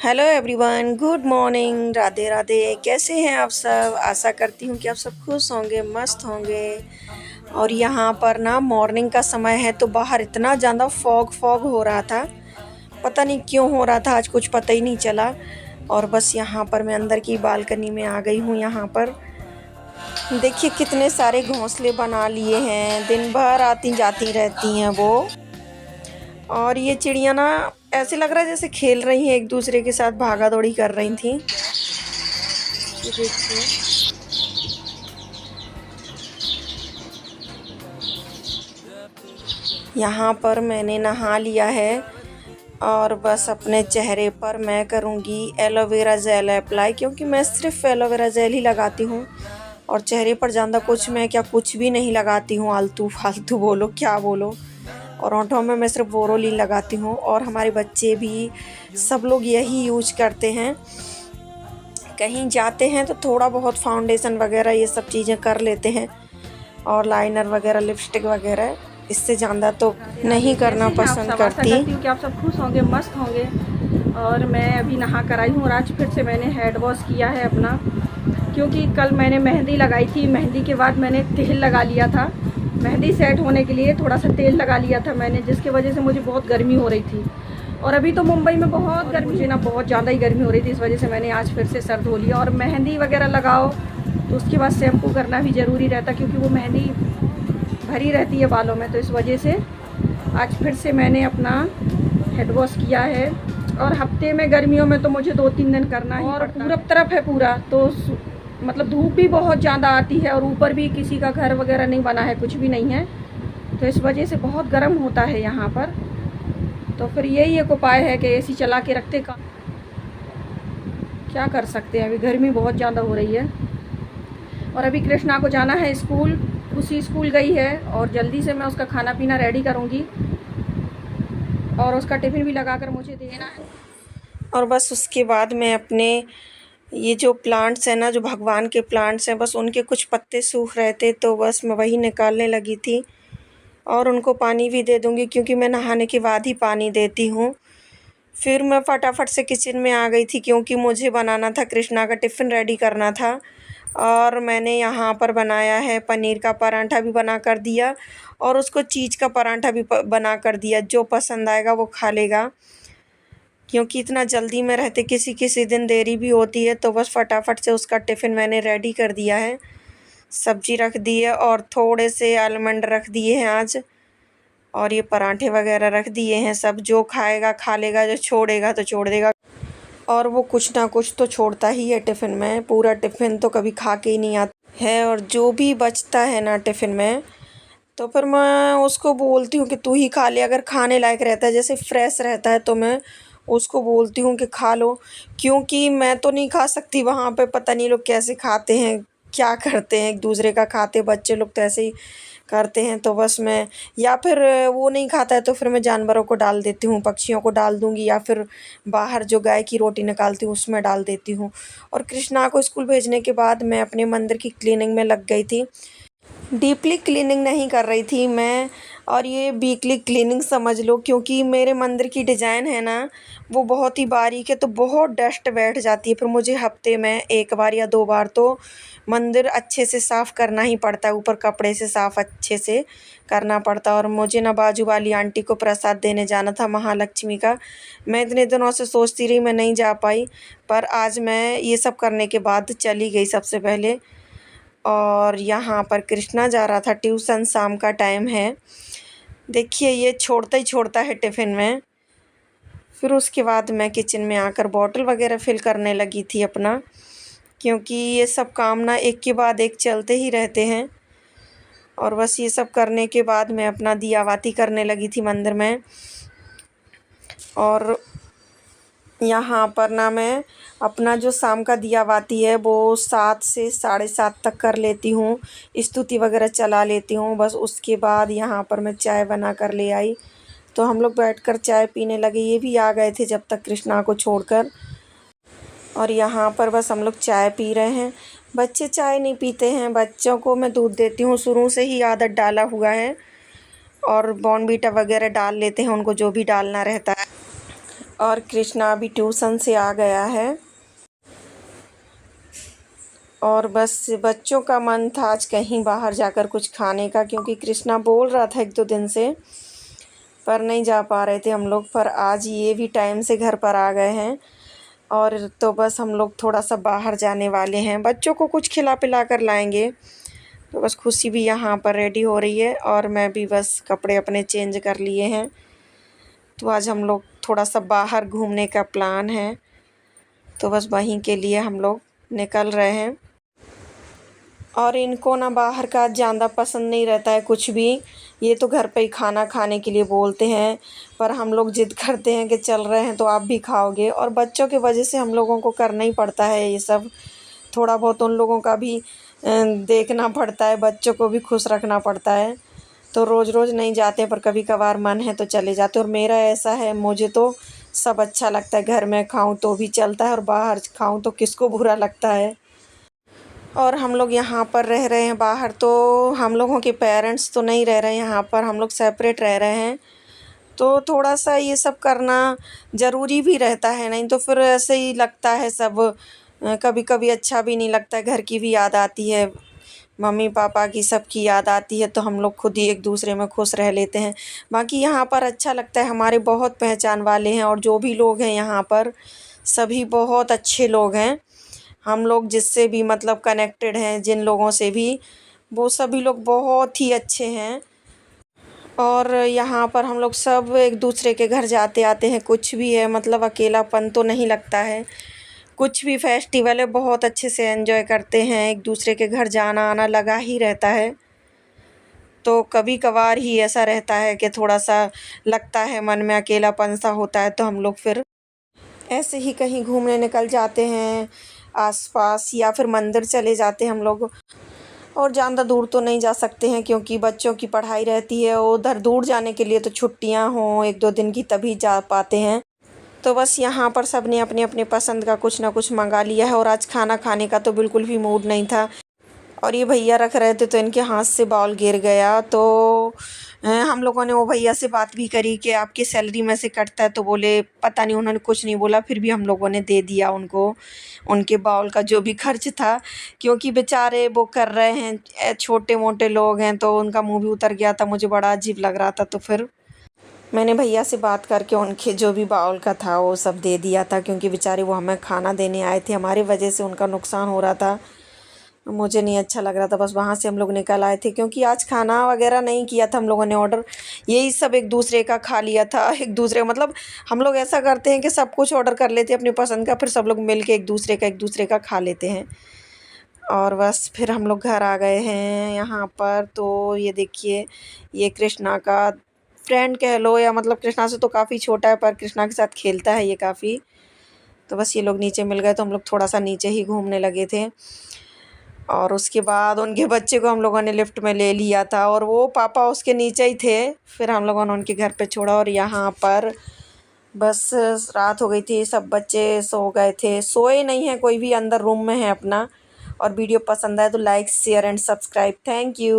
Hello everyone, good morning, Radhe Radhe. कैसे हैं आप सब? आशा करती हूँ कि आप सब खुश होंगे, मस्त होंगे। और यहाँ पर ना मॉर्निंग का समय है तो बाहर इतना ज़्यादा फॉग फॉग हो रहा था। पता नहीं क्यों हो रहा था, आज कुछ पता ही नहीं चला। और बस यहाँ पर मैं अंदर की बालकनी में आ गई हूँ। यहाँ पर देखिए कितने सारे घोंसले बना लिए हैं, दिन भर आती जाती रहती हैं वो। और ये चिड़िया ना ऐसे लग रहा है जैसे खेल रही हैं, एक दूसरे के साथ भागा दौड़ी कर रही थी। ये देखिए, यहाँ पर मैंने नहा लिया है और बस अपने चेहरे पर मैं करूँगी एलोवेरा जेल अप्लाई, क्योंकि मैं सिर्फ एलोवेरा जेल ही लगाती हूँ और चेहरे पर ज़्यादा कुछ मैं कुछ भी नहीं लगाती हूँ, आलतू फालतू बोलो क्या बोलो। और होंठों में मैं सिर्फ बोरोलिन लगाती हूँ और हमारे बच्चे भी सब लोग यही यूज करते हैं। कहीं जाते हैं तो थोड़ा बहुत फाउंडेशन वगैरह ये सब चीज़ें कर लेते हैं और लाइनर वगैरह, लिपस्टिक वगैरह, इससे ज़्यादा तो नहीं करना पसंद करती। करती हूँ कि आप सब खुश होंगे, मस्त होंगे। और मैं अभी नहा कर आई हूँ और आज फिर से मैंने हेड वॉश किया है अपना, क्योंकि कल मैंने मेहंदी लगाई थी। मेहंदी के बाद मैंने तेल लगा लिया था, मेहंदी सेट होने के लिए थोड़ा सा तेल लगा लिया था मैंने, जिसकी वजह से मुझे बहुत गर्मी हो रही थी। और अभी तो मुंबई में बहुत गर्मी, मुझे ना बहुत ज़्यादा ही गर्मी हो रही थी, इस वजह से मैंने आज फिर से सर धो लिया। और मेहंदी वगैरह लगाओ तो उसके बाद शैम्पू करना भी ज़रूरी रहता, क्योंकि वो मेहंदी भरी रहती है बालों में, तो इस वजह से आज फिर से मैंने अपना हेड वॉश किया है। और हफ्ते में गर्मियों में तो मुझे 2-3 दिन करना ही पड़ता है। और पूरब तरफ है पूरा, तो मतलब धूप भी बहुत ज़्यादा आती है और ऊपर भी किसी का घर वगैरह नहीं बना है, कुछ भी नहीं है, तो इस वजह से बहुत गर्म होता है यहाँ पर। तो फिर यही एक उपाय है कि एसी चला के रखते का, क्या कर सकते हैं, अभी गर्मी बहुत ज़्यादा हो रही है। और अभी कृष्णा को जाना है स्कूल, उसी स्कूल गई है और जल्दी से मैं उसका खाना पीना रेडी करूँगी और उसका टिफ़िन भी लगाकर मुझे देना है। और बस उसके बाद मैं अपने ये जो प्लांट्स हैं ना, जो भगवान के प्लांट्स हैं, बस उनके कुछ पत्ते सूख रहे थे तो बस मैं वही निकालने लगी थी और उनको पानी भी दे दूँगी, क्योंकि मैं नहाने के बाद ही पानी देती हूँ। फिर मैं फटाफट से किचन में आ गई थी, क्योंकि मुझे बनाना था, कृष्णा का टिफ़िन रेडी करना था। और मैंने यहाँ पर बनाया है पनीर का पराठा भी बना कर दिया और उसको चीज़ का पराठा भी बना कर दिया। जो पसंद आएगा वो खा लेगा, क्योंकि इतना जल्दी में रहते किसी किसी दिन देरी भी होती है, तो बस फटाफट से उसका टिफ़िन मैंने रेडी कर दिया है। सब्ज़ी रख दी है और थोड़े से आलमंड रख दिए हैं आज, और ये पराठे वगैरह रख दिए हैं। सब जो खाएगा खा लेगा, जो छोड़ेगा तो छोड़ देगा। और वो कुछ ना कुछ तो छोड़ता ही है टिफ़िन में, पूरा टिफ़िन तो कभी खा के ही नहीं आता है। और जो भी बचता है ना टिफ़िन में, तो फिर मैं उसको बोलती हूँ कि तू ही खा ले। अगर खाने लायक रहता है, जैसे फ्रेश रहता है, तो मैं उसको बोलती हूँ कि खा लो, क्योंकि मैं तो नहीं खा सकती। वहाँ पे पता नहीं लोग कैसे खाते हैं, क्या करते हैं, एक दूसरे का खाते, बच्चे लोग तो ऐसे ही करते हैं। तो बस मैं, या फिर वो नहीं खाता है तो फिर मैं जानवरों को डाल देती हूँ, पक्षियों को डाल दूँगी, या फिर बाहर जो गाय की रोटी निकालती हूँ उसमें डाल देती हूँ। और कृष्णा को स्कूल भेजने के बाद मैं अपने मंदिर की क्लीनिंग में लग गई थी। डीपली क्लीनिंग नहीं कर रही थी मैं, और ये वीकली क्लीनिंग समझ लो, क्योंकि मेरे मंदिर की डिज़ाइन है ना वो बहुत ही बारीक है, तो बहुत डस्ट बैठ जाती है। फिर मुझे हफ्ते में 1 बार या 2 बार तो मंदिर अच्छे से साफ़ करना ही पड़ता है, ऊपर कपड़े से साफ़ अच्छे से करना पड़ता है। और मुझे ना बाजू वाली आंटी को प्रसाद देने जाना था, महालक्ष्मी का। मैं इतने दिनों से सोचती रही, मैं नहीं जा पाई, पर आज मैं ये सब करने के बाद चली गई सबसे पहले। और यहाँ पर कृष्णा जा रहा था ट्यूशन, शाम का टाइम है। देखिए ये छोड़ता ही छोड़ता है टिफ़िन में। फिर उसके बाद मैं किचन में आकर बॉटल वगैरह फिल करने लगी थी अपना, क्योंकि ये सब काम ना एक के बाद एक चलते ही रहते हैं। और बस ये सब करने के बाद मैं अपना दिया बाती करने लगी थी मंदिर में। और यहाँ पर ना मैं अपना जो शाम का दिया बाती है वो 7 से 7:30 तक कर लेती हूँ, स्तुति वगैरह चला लेती हूँ। बस उसके बाद यहाँ पर मैं चाय बना कर ले आई, तो हम लोग बैठकर चाय पीने लगे। ये भी आ गए थे जब तक कृष्णा को छोड़कर, और यहाँ पर बस हम लोग चाय पी रहे हैं। बच्चे चाय नहीं पीते हैं, बच्चों को मैं दूध देती हूँ, शुरू से ही आदत डाला हुआ है। और बॉर्नवीटा वगैरह डाल लेते हैं उनको, जो भी डालना रहता है। और कृष्णा अभी ट्यूशन से आ गया है। और बस बच्चों का मन था आज कहीं बाहर जाकर कुछ खाने का, क्योंकि कृष्णा बोल रहा था 1-2 दिन से, पर नहीं जा पा रहे थे हम लोग। पर आज ये भी टाइम से घर पर आ गए हैं और तो बस हम लोग थोड़ा सा बाहर जाने वाले हैं। बच्चों को कुछ खिला पिला कर लाएंगे। तो बस खुशी भी यहाँ पर रेडी हो रही है और मैं भी बस कपड़े अपने चेंज कर लिए हैं। तो आज हम लोग थोड़ा सा बाहर घूमने का प्लान है, तो बस वहीं के लिए हम लोग निकल रहे हैं। और इनको ना बाहर का ज़्यादा पसंद नहीं रहता है कुछ भी, ये तो घर पे ही खाना खाने के लिए बोलते हैं। पर हम लोग ज़िद करते हैं कि चल रहे हैं तो आप भी खाओगे, और बच्चों की वजह से हम लोगों को करना ही पड़ता है ये सब। थोड़ा बहुत उन लोगों का भी देखना पड़ता है, बच्चों को भी खुश रखना पड़ता है। तो रोज़ रोज़ नहीं जाते, पर कभी कभार मन है तो चले जाते। और मेरा ऐसा है, मुझे तो सब अच्छा लगता है, घर में खाऊं तो भी चलता है और बाहर खाऊं तो किसको बुरा लगता है। और हम लोग यहाँ पर रह रहे हैं बाहर, तो हम लोगों के पेरेंट्स तो नहीं रह रहे हैं यहाँ पर, हम लोग सेपरेट रह रहे हैं। तो थोड़ा सा ये सब करना ज़रूरी भी रहता है, नहीं तो फिर ऐसे ही लगता है सब। कभी कभी अच्छा भी नहीं लगता है, घर की भी याद आती है, मम्मी पापा की सबकी याद आती है, तो हम लोग खुद ही एक दूसरे में खुश रह लेते हैं। बाकी यहाँ पर अच्छा लगता है, हमारे बहुत पहचान वाले हैं और जो भी लोग हैं यहाँ पर सभी बहुत अच्छे लोग हैं। हम लोग जिससे भी मतलब कनेक्टेड हैं, जिन लोगों से भी, वो सभी लोग बहुत ही अच्छे हैं। और यहाँ पर हम लोग सब एक दूसरे के घर जाते आते हैं, कुछ भी है मतलब अकेलापन तो नहीं लगता है। कुछ भी फेस्टिवल है बहुत अच्छे से एंजॉय करते हैं, एक दूसरे के घर जाना आना लगा ही रहता है। तो कभी कभार ही ऐसा रहता है कि थोड़ा सा लगता है मन में अकेलापन सा होता है, तो हम लोग फिर ऐसे ही कहीं घूमने निकल जाते हैं आसपास, या फिर मंदिर चले जाते हैं हम लोग। और ज़्यादा दूर तो नहीं जा सकते हैं क्योंकि बच्चों की पढ़ाई रहती है, उधर दूर जाने के लिए तो छुट्टियां हों 1-2 दिन की तभी जा पाते हैं। तो बस यहाँ पर सब ने अपने अपने पसंद का कुछ ना कुछ मंगा लिया है, और आज खाना खाने का तो बिल्कुल भी मूड नहीं था। और ये भैया रख रहे थे तो इनके हाथ से बाउल गिर गया। तो हम लोगों ने वो भैया से बात भी करी कि आपकी सैलरी में से कटता है, तो बोले पता नहीं, उन्होंने कुछ नहीं बोला। फिर भी हम लोगों ने दे दिया उनको उनके बाउल का जो भी खर्च था, क्योंकि बेचारे वो कर रहे हैं, छोटे मोटे लोग हैं, तो उनका मुँह भी उतर गया था। मुझे बड़ा अजीब लग रहा था, तो फिर मैंने भैया से बात करके उनके जो भी बाउल का था वो सब दे दिया था, क्योंकि बेचारे वो हमें खाना देने आए थे, हमारी वजह से उनका नुकसान हो रहा था। मुझे नहीं अच्छा लग रहा था। बस वहाँ से हम लोग निकल आए थे, क्योंकि आज खाना वगैरह नहीं किया था हम लोगों ने ऑर्डर, यही सब एक दूसरे का खा लिया था। एक दूसरे मतलब हम लोग ऐसा करते हैं कि सब कुछ ऑर्डर कर लेते हैं अपनी पसंद का, फिर सब लोग मिल के एक दूसरे का खा लेते हैं। और बस फिर हम लोग घर आ गए हैं यहाँ पर। तो ये देखिए, ये कृष्णा का फ्रेंड कह लो, या मतलब कृष्णा से तो काफ़ी छोटा है, पर कृष्णा के साथ खेलता है ये काफ़ी। तो बस ये लोग नीचे मिल गए, तो हम लोग थोड़ा सा नीचे ही घूमने लगे थे। और उसके बाद उनके बच्चे को हम लोगों ने लिफ्ट में ले लिया था, और वो पापा उसके नीचे ही थे। फिर हम लोगों ने उनके घर पे छोड़ा, और यहाँ पर बस रात हो गई थी, सब बच्चे सो गए थे। सोए नहीं हैं कोई भी, अंदर रूम में है अपना। और वीडियो पसंद आए तो like share and subscribe. Thank you.